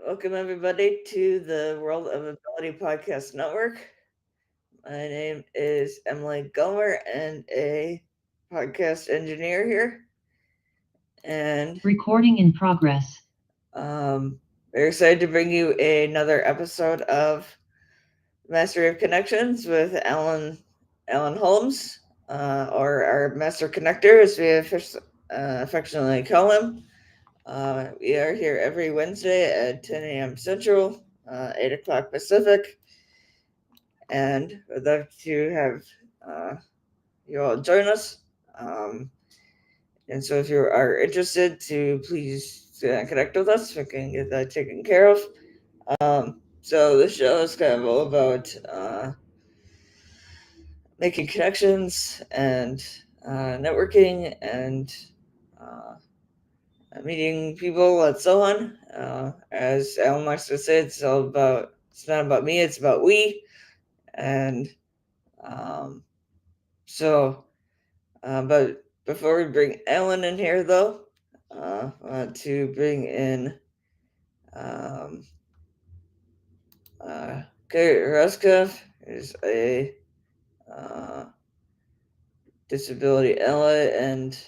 Welcome, everybody, to the World of Ability Podcast Network. My name is Emily Gomer, and a podcast engineer here. And Recording in progress. we're excited to bring you another episode of Mastery of Connections with Alan Holmes, or our Master Connector, as we affectionately call him. We are here every Wednesday at 10 a.m. Central, 8 o'clock Pacific, and we'd love to have uh, you all join us. Um, and so, if you are interested, to please connect with us. We can get that taken care of. So, the show is kind of all about making connections and networking and uh, meeting people and so on. As Alan likes to say, it's not about me, it's about we. And um, so, but before we bring Alan in here, though, I want to bring in um, Kurt Ruskov, who's a uh, disability ally and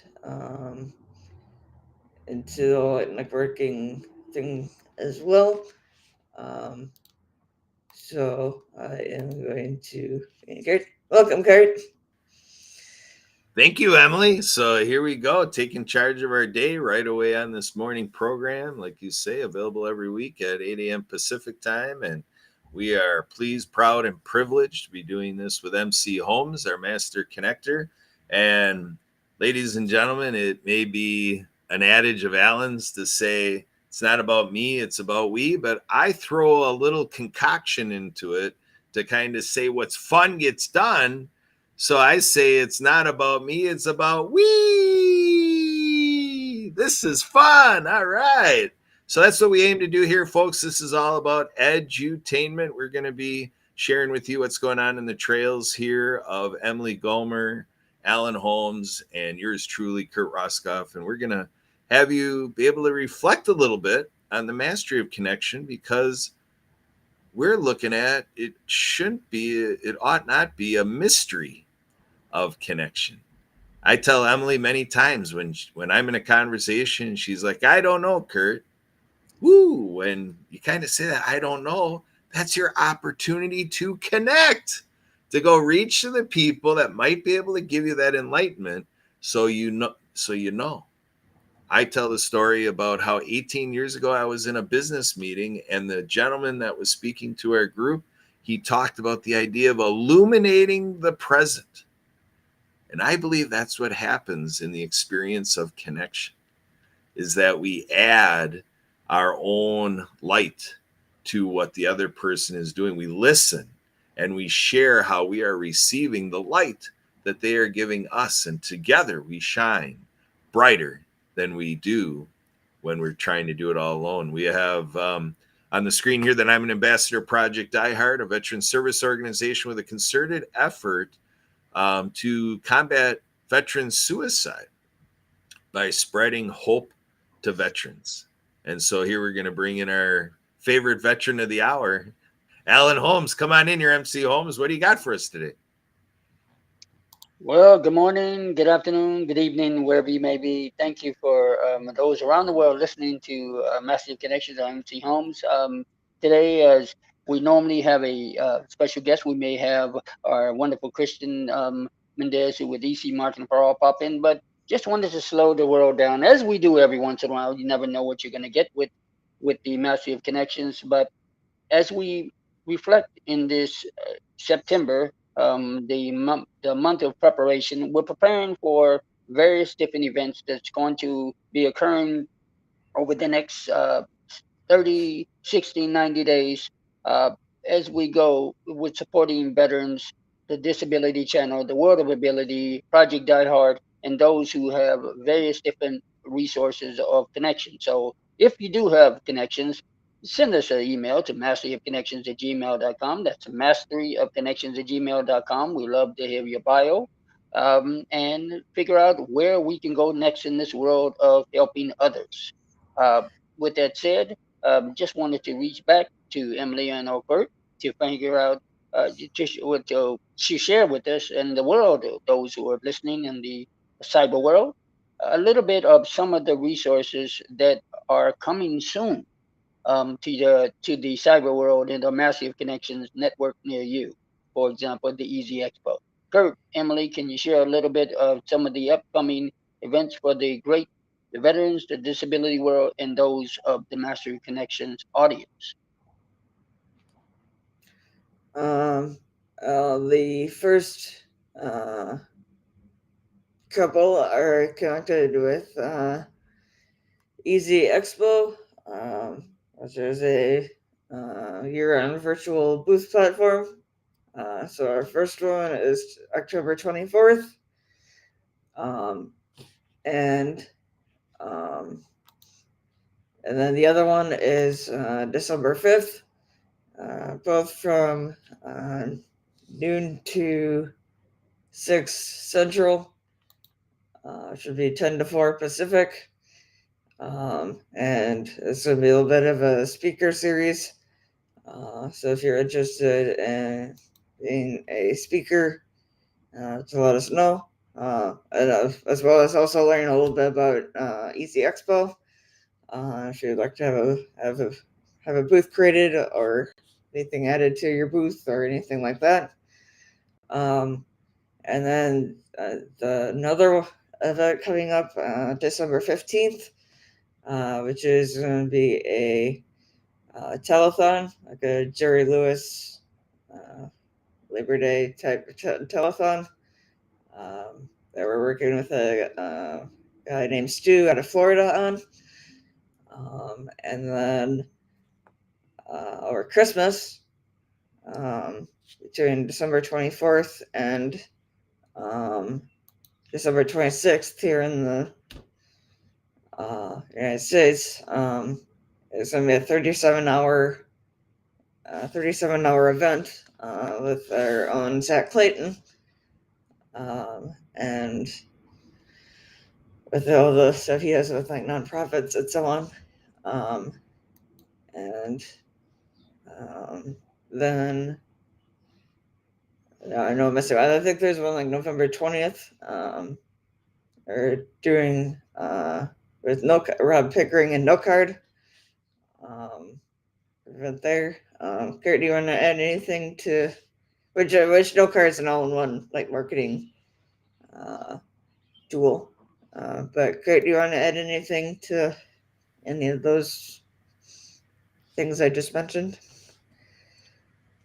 into the networking thing as well. Um, So I am going to Kurt. Welcome, Kurt. Thank you, Emily. So here we go, taking charge of our day right away on this morning program. Like you say, available every week at 8 a.m. Pacific time. And we are pleased, proud, and privileged to be doing this with MC Holmes, our master connector. And ladies and gentlemen, it may be an adage of Alan's to say, it's not about me, it's about we, but I throw a little concoction into it to kind of say what's fun gets done. So I say it's not about me, it's about we. This is fun. All right. So that's what we aim to do here, folks. This is all about edutainment. We're going to be sharing with you what's going on in the trails here of Emily Gomer, Alan Holmes, and yours truly, Kurt Roskoff. And we're going to have you be able to reflect a little bit on the mastery of connection, because we're looking at it ought not be a mystery of connection. I tell Emily many times when I'm in a conversation, she's like, "I don't know, Kurt." Woo! When you kind of say that, "I don't know," that's your opportunity to connect, to go reach to the people that might be able to give you that enlightenment, so you know. So you know. I tell the story about how 18 years ago I was in a business meeting, and the gentleman that was speaking to our group, he talked about the idea of illuminating the present. And I believe that's what happens in the experience of connection, is that we add our own light to what the other person is doing. We listen and we share how we are receiving the light that they are giving us. And together we shine brighter than we do when we're trying to do it all alone. We have on the screen here that I'm an ambassador of Project Die Hard, a veteran service organization with a concerted effort to combat veteran suicide by spreading hope to veterans. And so here we're going to bring in our favorite veteran of the hour, Alan Holmes. Come on in here, MC Holmes. What do you got for us today? Well, good morning, good afternoon, good evening, wherever you may be. Thank you for those around the world listening to Massive Connections on MC Homes. Today, as we normally have a special guest, we may have our wonderful Christian Mendez with EC Marketing for All pop in, but just wanted to slow the world down, as we do every once in a while. You never know what you're going to get with the Massive Connections, but as we reflect in this September, the month of preparation, we're preparing for various different events that's going to be occurring over the next 30, 60, 90 days uh, as we go with supporting veterans, the Disability Channel, the World of Ability, Project Die Hard, and those who have various different resources of connection. So if you do have connections, send us an email to masteryofconnections@gmail.com. That's masteryofconnections@gmail.com. We love to hear your bio and figure out where we can go next in this world of helping others. Uh, with that said, just wanted to reach back to Emily and Kurt to figure out just what to share with us and the world, those who are listening in the cyber world, a little bit of some of the resources that are coming soon to the cyber world and the massive connections network near you. For example, the Easy Expo. Kurt, Emily, can you share a little bit of some of the upcoming events for the veterans, the disability world, and those of the Mastery Connections audience? Um, the first uh, couple are connected with Easy Expo, which is a year-round virtual booth platform. So our first one is October 24th, um, and um, and then the other one is December 5th, both from uh, noon to 6 Central, should be 10 to 4 Pacific. And it's going to be a little bit of a speaker series. So if you're interested in being a speaker, to let us know. And as well as also learning a little bit about Easy Expo. If you'd like to have a booth created or anything added to your booth or anything like that. And then another event coming up December 15th, which is going to be a telethon, like a Jerry Lewis Labor Day type telethon. That we're working with a guy named Stu out of Florida on. And then over Christmas, between December 24th and December 26th here in the United States, it's going to be a 37-hour event with our own Zach Clayton, and with all the stuff he has with like nonprofits and so on. And then I know I'm missing. I think there's one like November 20th. Or doing with Rob Pickering and No Card. Event there. Kurt, do you want to add anything to which No Card is an all-in-one like marketing tool? But Kurt, do you want to add anything to any of those things I just mentioned?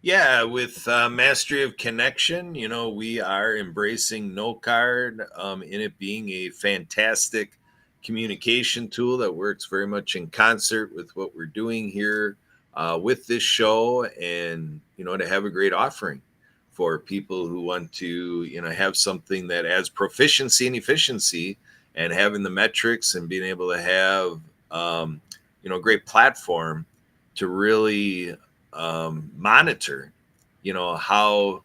Yeah, with Mastery of Connection, we are embracing No Card in it being a fantastic communication tool that works very much in concert with what we're doing here with this show, and, to have a great offering for people who want to, have something that adds proficiency and efficiency, and having the metrics and being able to have, a great platform to really monitor, how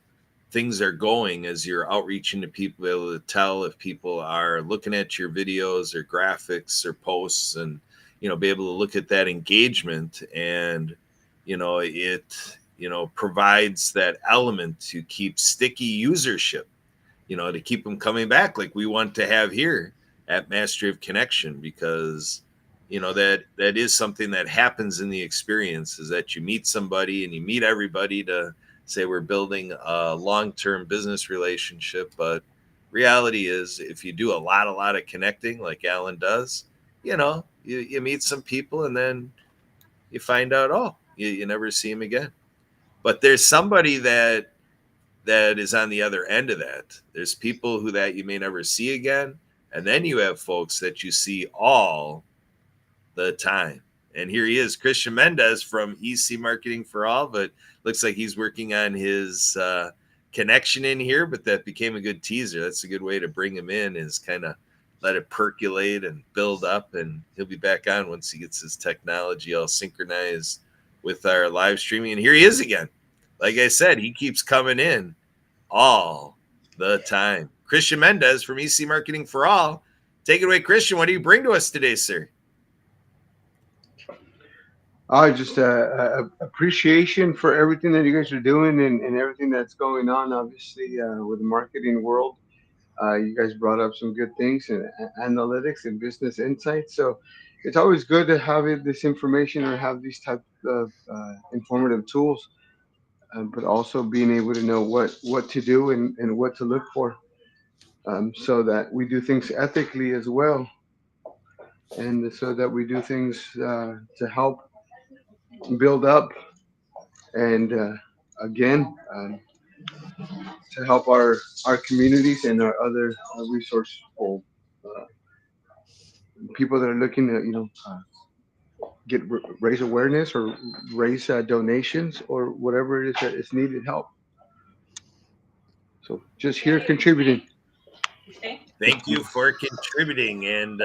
things are going as you're outreaching to people, able to tell if people are looking at your videos or graphics or posts, and, be able to look at that engagement. And, it, provides that element to keep sticky usership, to keep them coming back, like we want to have here at Mastery of Connection, because that is something that happens in the experience, is that you meet somebody and you meet everybody to say we're building a long-term business relationship. But reality is, if you do a lot of connecting like Alan does, you meet some people and then you find out, oh, you never see him again. But there's somebody that is on the other end of that. There's people who that you may never see again, and then you have folks that you see all the time. And here he is, Christian Mendez from EC Marketing for All, but looks like he's working on his connection in here, but that became a good teaser. That's a good way to bring him in, is kind of let it percolate and build up, and he'll be back on once he gets his technology all synchronized with our live streaming. And here he is again. Like I said, he keeps coming in all the time. Christian Mendez from EC Marketing for All. Take it away, Christian. What do you bring to us today, sir? Just appreciation for everything that you guys are doing and everything that's going on. Obviously, with the marketing world, you guys brought up some good things and analytics and business insights. So it's always good to have this information or have these types of informative tools, but also being able to know what to do and what to look for, so that we do things ethically as well, and so that we do things to help build up and again, to help our communities and our other resourceful uh, people that are looking to raise awareness or raise donations or whatever it is that is needed help. So just here contributing. Thank you for contributing. And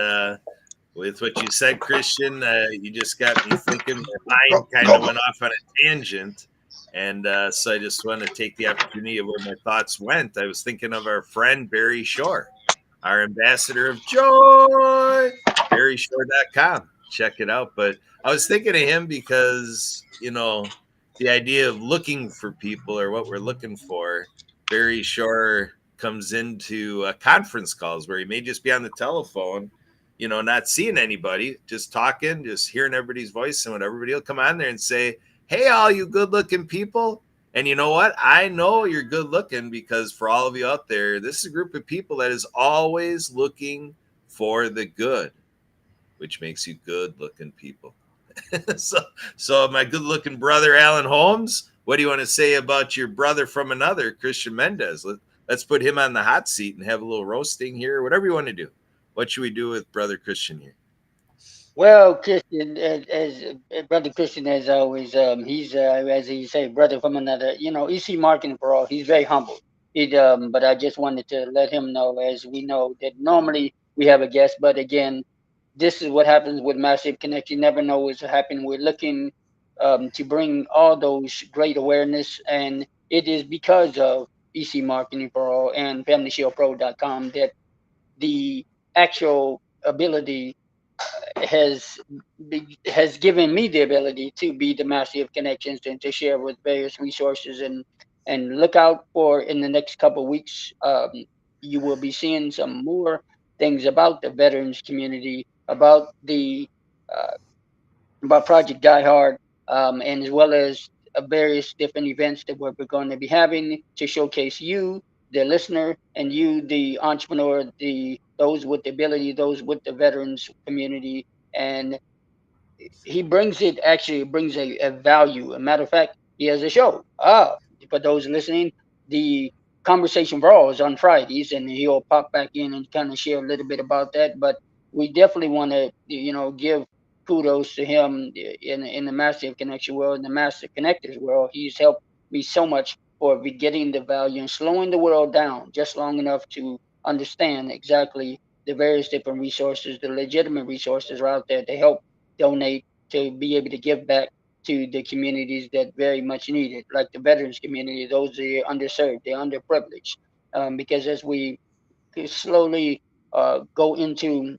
with what you said, Christian, you just got me thinking. My mind kind of went off on a tangent. And so I just want to take the opportunity of where my thoughts went. I was thinking of our friend Barry Shore, our ambassador of joy, barryshore.com. Check it out. But I was thinking of him because, the idea of looking for people or what we're looking for, Barry Shore comes into conference calls where he may just be on the telephone, not seeing anybody, just talking, just hearing everybody's voice, and what everybody will come on there and say, hey, all you good looking people. And you know what? I know you're good looking because for all of you out there, this is a group of people that is always looking for the good, which makes you good looking people. so, so my good looking brother, Alan Holmes, what do you want to say about your brother from another, Christian Mendez? Let's put him on the hot seat and have a little roasting here, whatever you want to do. What should we do with brother Christian here? Well, Christian, as brother Christian, as always, he's as he say, brother from another. EC marketing for all. He's very humble. But I just wanted to let him know, as we know, that normally we have a guest, but again, this is what happens with Massive Connect. You never know what's happening. We're looking to bring all those great awareness, and it is because of EC Marketing for All and FamilyShieldPro.com that the actual ability has given me the ability to be the master of connections and to share with various resources, and look out for in the next couple of weeks. You will be seeing some more things about the veterans community, uh, about Project Die Hard, and as well as various different events that we're going to be having to showcase you, the listener, and you, the entrepreneur, the those with the ability, those with the veterans community, and he brings it actually brings a value. A matter of fact, he has a show. For those listening, the conversation brawl is on Fridays, and he'll pop back in and kind of share a little bit about that. But we definitely want to, give kudos to him in the massive connection world, in the massive connectors world. He's helped me so much for getting the value and slowing the world down just long enough to understand exactly the various different resources, the legitimate resources are out there to help donate, to be able to give back to the communities that very much need it, like the veterans community, those that are underserved, they're underprivileged. Because as we slowly go into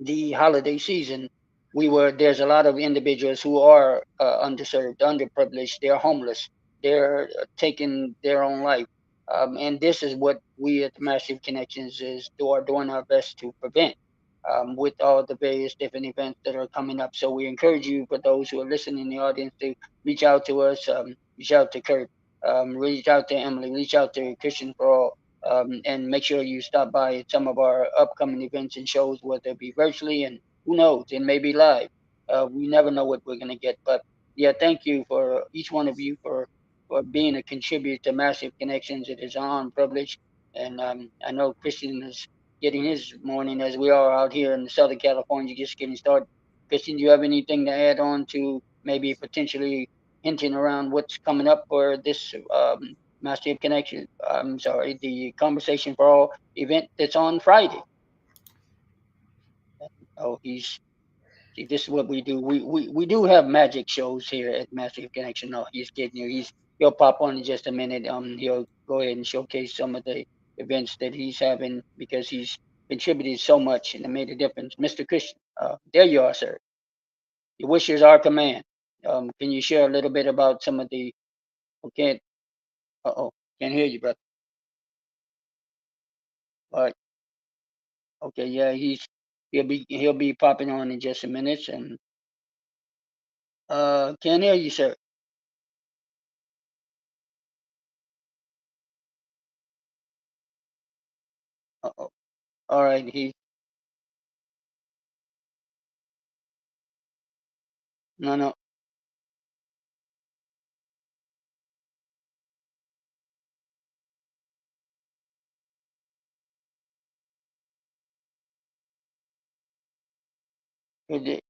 the holiday season, there's a lot of individuals who are underserved, underprivileged. They're homeless. They're taking their own life, and this is what we at the Massive Connections are doing our best to prevent. With all the various different events that are coming up. So we encourage you, for those who are listening in the audience, to reach out to us, reach out to Kurt, reach out to Emily, reach out to Christian for all, and make sure you stop by at some of our upcoming events and shows, whether it be virtually and who knows, it may be live. We never know what we're going to get. But yeah, thank you for each one of you for being a contributor to Massive Connections. It is an honor and privilege. And I know Christian is getting his morning as we are out here in Southern California, just getting started. Christian, do you have anything to add on to maybe potentially hinting around what's coming up for this Master of Connection? I'm sorry, the Conversation for All event that's on Friday. Oh, see, this is what we do. We do have magic shows here at Master of Connection. No, he's kidding you. He'll pop on in just a minute. He'll go ahead and showcase some of the events that he's having because he's contributed so much and made a difference. Mr. Christian, there you are, sir. Your wishes are command. Can you share a little bit about some of the? Okay. Uh-oh, can't hear you, brother. All right. Okay. Yeah, he'll be popping on in just a minute, and can't hear you, sir. Uh-oh. All right. No, no. He did-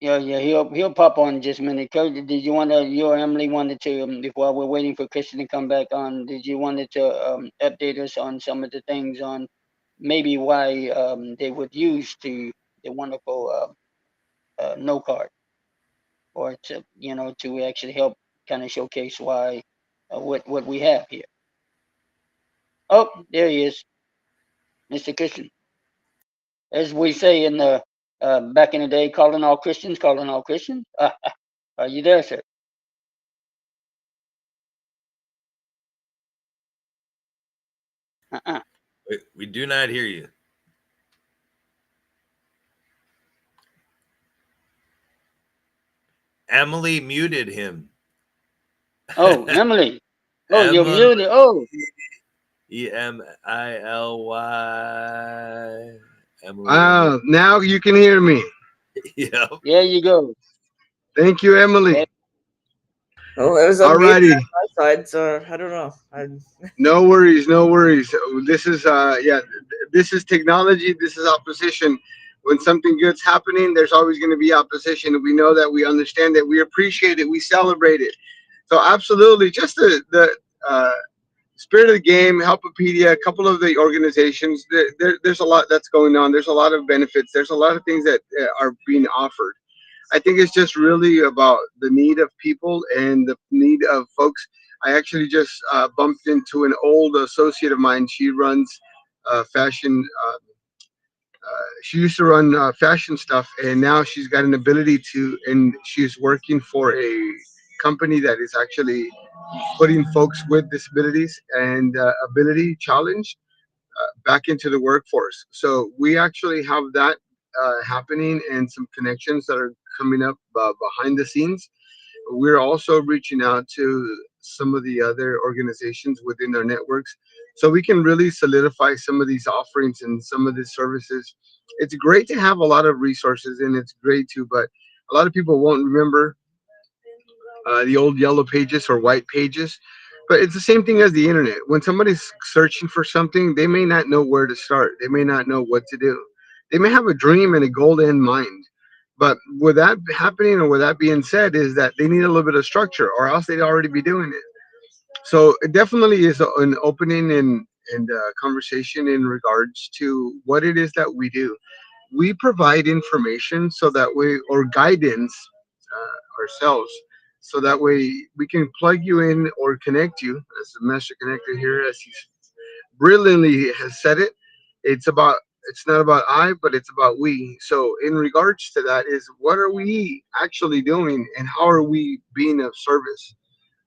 Yeah, yeah, he'll pop on in just a minute. Cody, did you want to? You or Emily wanted to, while we're waiting for Christian to come back on. Did you wanted to update us on some of the things on maybe why they would use the wonderful no card, or to to actually help kind of showcase why what we have here. Oh, there he is, Mr. Christian. As we say in the back in the day, calling all Christians, calling all Christians. Are you there, sir? Uh-uh. We do not hear you. Emily muted him. Oh, Emily. Oh, you're Emily, muted. Oh, Emily. Emily. Now you can hear me. Yep. there you go. Thank you, Emily. That, Well, it was unmuted Alrighty. on my side, so I don't know. No worries, no worries. This is this is technology, this is opposition. When something good's happening, there's always going to be opposition. We know that, we understand that, we appreciate it, we celebrate it. So absolutely, just the spirit of the game, Helpopedia, a couple of the organizations. There's a lot that's going on. There's a lot of benefits. There's a lot of things that are being offered. I think it's just really about the need of people and the need of folks. I actually just bumped into an old associate of mine. She runs fashion. She used to run fashion stuff, and now she's got an ability to, and she's working for a company that is actually putting folks with disabilities and ability challenged back into the workforce. So we actually have that happening, and some connections that are coming up behind the scenes. We're also reaching out to some of the other organizations within our networks so we can really solidify some of these offerings and some of these services. It's great to have a lot of resources, and it's great to, but a lot of people won't remember the old yellow pages or white pages. But it's the same thing as the internet. When somebody's searching for something, they may not know where to start. They may not know what to do. They may have a dream and a goal in mind. But with that happening, or with that being said, is that they need a little bit of structure, or else they'd already be doing it. So it definitely is an opening and conversation in regards to what it is that we do. We provide information so that way, or guidance ourselves, so that way we can plug you in or connect you as the master connector here, as he brilliantly has said it. It's about, it's not about I, but it's about we. So in regards to that, is what are we actually doing, and how are we being of service?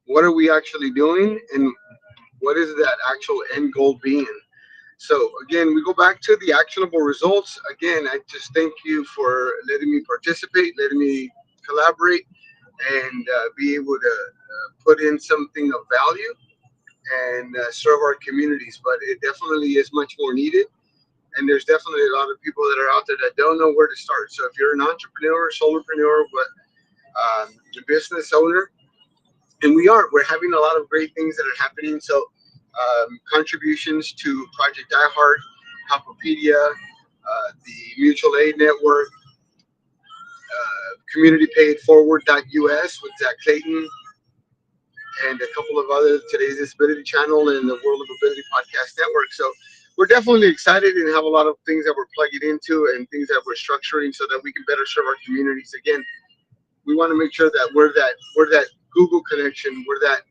What are we actually doing, and what is that actual end goal being? So again, we go back to the actionable results. Again, I just thank you for letting me participate, letting me collaborate, and be able to put in something of value and serve our communities. But it definitely is much more needed. And there's definitely a lot of people that are out there that don't know where to start. So if you're an entrepreneur, solopreneur, but a business owner, and we're having a lot of great things that are happening. So contributions to Project iHeart, Helpopedia, the Mutual Aid Network, Community Paid Forward.us with Zach Clayton, and a couple of other, Today's Disability Channel and the World of Ability Podcast Network. So we're definitely excited and have a lot of things that we're plugging into and things that we're structuring so that we can better serve our communities. Again, we want to make sure that we're that Google connection, we're that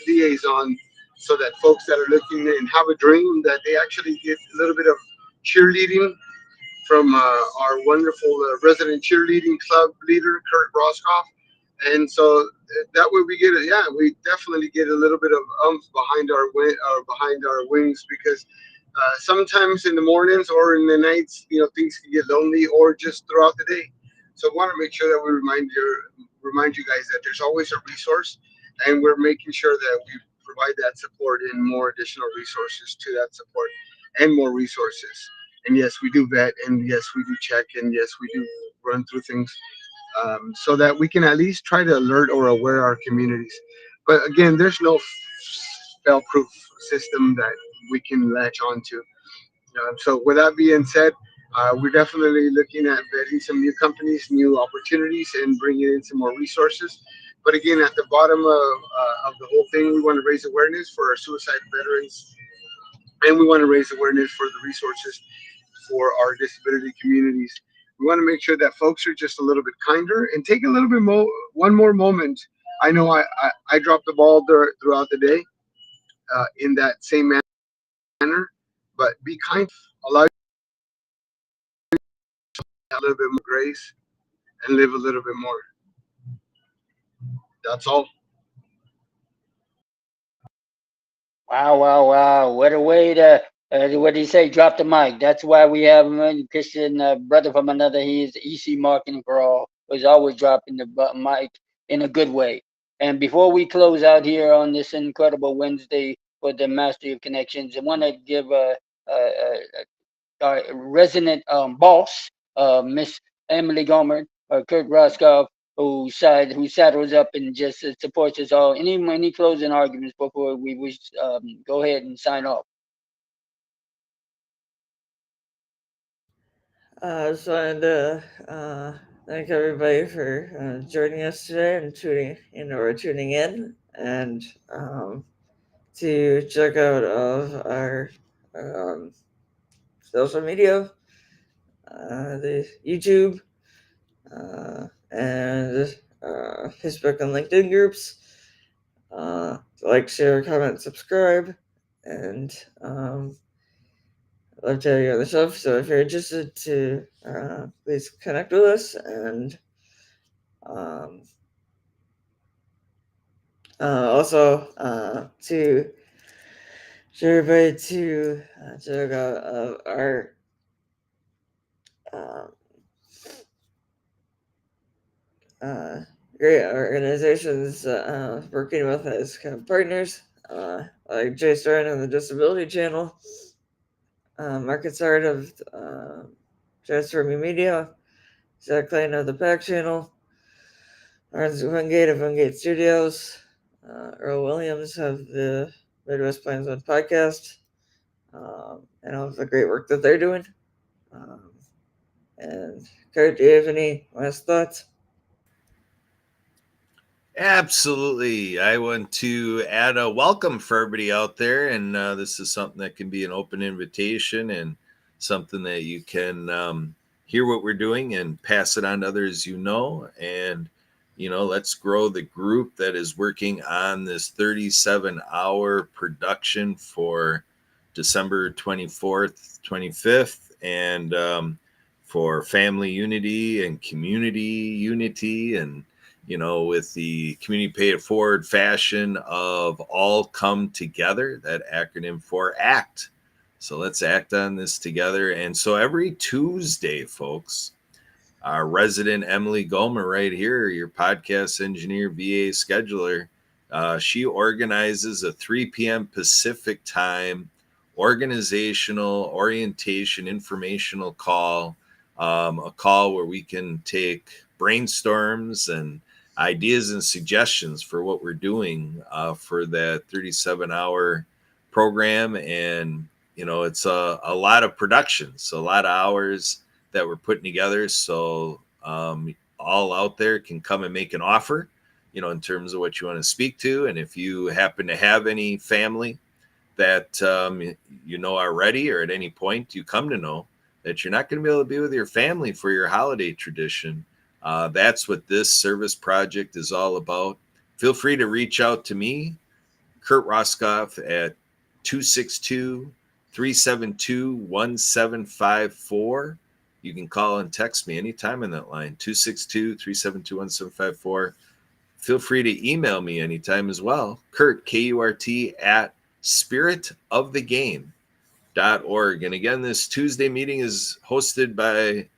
liaison, so that folks that are looking and have a dream, that they actually get a little bit of cheerleading from our wonderful resident cheerleading club leader, Kurt Roscoff, And so that way we get we definitely get a little bit of umph behind our wings, because sometimes in the mornings or in the nights, things can get lonely, or just throughout the day. So I want to make sure that we remind you guys that there's always a resource, and we're making sure that we provide that support and more additional resources to that support, and more resources. And yes, we do vet, and yes, we do check, and yes, we do run through things, so that we can at least try to alert or aware our communities. But again, there's no fail-proof system that we can latch onto. So with that being said, we're definitely looking at vetting some new companies, new opportunities, and bringing in some more resources. But again, at the bottom of the whole thing, we want to raise awareness for our suicide veterans, and we want to raise awareness for the resources for our disability communities. We want to make sure that folks are just a little bit kinder and take a little bit more, one more moment. I know I dropped the ball throughout the day in that same manner, but be kind. Allow a little bit more grace and live a little bit more. That's all. Wow, wow, wow. What a way to, what do you say? Drop the mic. That's why we have him, Christian, brother from another. He is EC Marketing for All. Was always dropping the mic in a good way. And before we close out here on this incredible Wednesday for the Mastery of Connections, I want to give our resident boss, Miss Emily Gomer, or Kurt Roscoff, who saddles up and just supports us all. Any closing arguments before we wish go ahead and sign off? Just wanted to thank everybody for joining us today and tuning in, and to check out all of our um, social media, the YouTube, and Facebook and LinkedIn groups. Like, share, comment, subscribe, and I'd love to have you on the show. So if you're interested to please connect with us, and um, also to everybody to check out our um, uh, great organizations working with as kind of partners, like Jay Stern and the Disability Channel, Market Art of Transforming Media, Zach Klein of the Pack Channel, Arns Wingate of Wingate Studios, Earl Williams of the Midwest Plans One podcast, and all of the great work that they're doing. Um, and Kurt, do you have any last thoughts? Absolutely. I want to add a welcome for everybody out there. And this is something that can be an open invitation, and something that you can hear what we're doing and pass it on to others And, let's grow the group that is working on this 37-hour production for December 24th, 25th, and for family unity and community unity, and with the community pay it forward fashion of all come together, that acronym for ACT. So let's act on this together. And so every Tuesday, folks, our resident Emily Gomer right here, your podcast engineer, VA scheduler, she organizes a 3 p.m. Pacific time organizational orientation informational call, a call where we can take brainstorms and ideas and suggestions for what we're doing for that 37-hour program. And it's a lot of production, so a lot of hours that we're putting together. So all out there can come and make an offer, in terms of what you want to speak to. And if you happen to have any family that are ready, or at any point you come to know that you're not going to be able to be with your family for your holiday tradition, that's what this service project is all about. Feel free to reach out to me, Kurt Roscoff, at 262-372-1754. You can call and text me anytime in that line, 262-372-1754. feel free to email me anytime as well. Kurt, Kurt, at spiritofthegame.org. And again, this Tuesday meeting is hosted by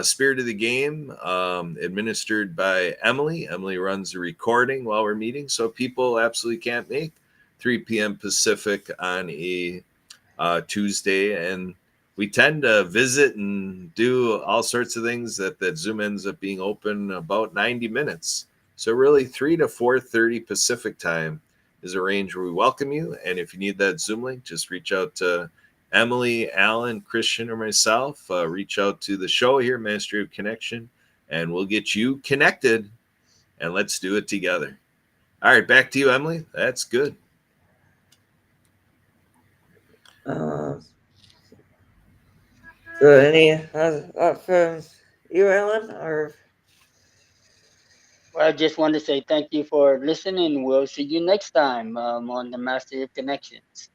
Spirit of the Game, administered by Emily. Emily runs the recording while we're meeting, so people absolutely can't make 3 p.m. Pacific on a Tuesday. And we tend to visit and do all sorts of things that Zoom ends up being open about 90 minutes. So really 3 to 4:30 Pacific time is a range where we welcome you. And if you need that Zoom link, just reach out to Emily, Alan, Christian, or myself. Reach out to the show here, Mastery of Connection, and we'll get you connected, and let's do it together. All right, back to you, Emily. That's good. So any from you, Alan, or Well, I just want to say thank you for listening. We'll see you next time on the Mastery of Connections.